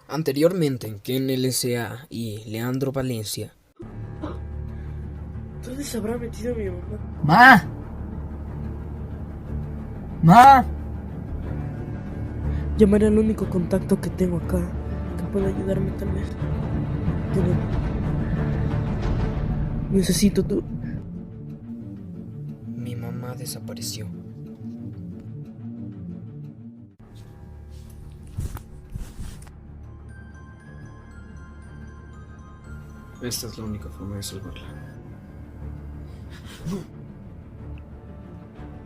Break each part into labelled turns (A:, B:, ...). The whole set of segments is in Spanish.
A: Anteriormente en Ken LSA y Leandro Valencia.
B: ¿Dónde se habrá metido mi mamá?
C: ¡Ma! ¡Ma!
B: Llamaré al único contacto que tengo acá que pueda ayudarme tal vez. Pero necesito tu...
A: Mi mamá desapareció. Esta es la única forma de salvarla.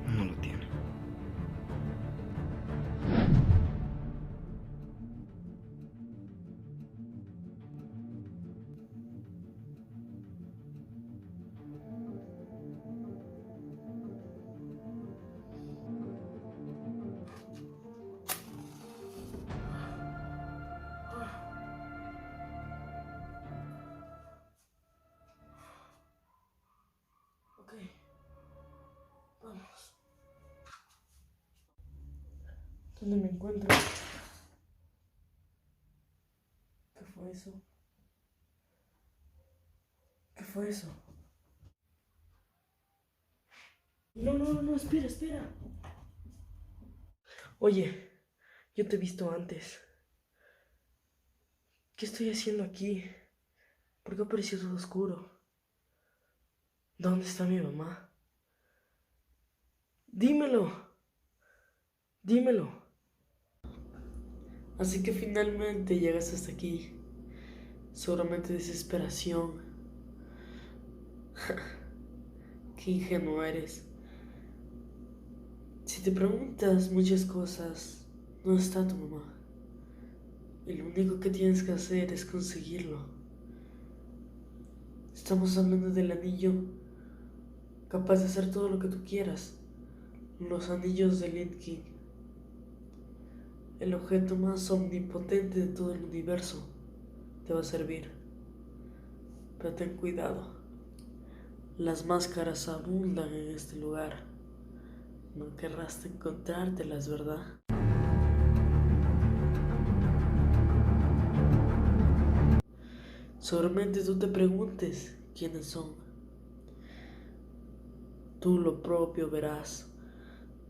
A: No lo tiene.
B: Ok, vamos. ¿Dónde me encuentro? ¿Qué fue eso? ¿Qué fue eso? No, espera. Oye, yo te he visto antes. ¿Qué estoy haciendo aquí? ¿Por qué apareció todo oscuro? ¿Dónde está mi mamá? Dímelo. Así que finalmente llegaste hasta aquí. Seguramente desesperación. Qué ingenuo eres. Si te preguntas muchas cosas, no está tu mamá. Y lo único que tienes que hacer es conseguirlo. Estamos hablando del anillo capaz de hacer todo lo que tú quieras. Los anillos de Lich King. El objeto más omnipotente de todo el universo te va a servir. Pero ten cuidado. Las máscaras abundan en este lugar. No querrás encontrártelas, ¿verdad? Seguramente tú te preguntes quiénes son. Tú lo propio verás.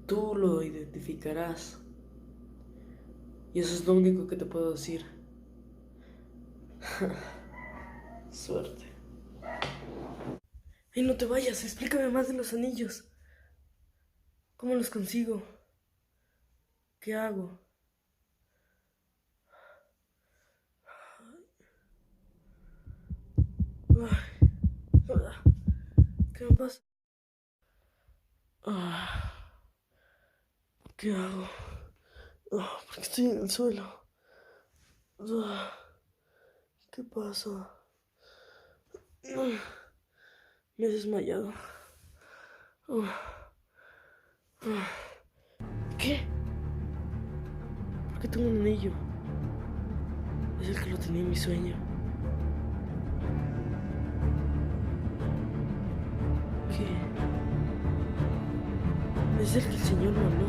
B: Tú lo identificarás. Y eso es lo único que te puedo decir. Suerte. ¡Ay, no te vayas! Explícame más de los anillos. ¿Cómo los consigo? ¿Qué hago? ¿Qué me pasa? ¿Qué hago? ¿Por qué estoy en el suelo? ¿Qué pasa? Me he desmayado. ¿Qué? ¿Por qué tengo un anillo? Es el que lo tenía en mi sueño. ¿Qué? Es el que el Señor me habló.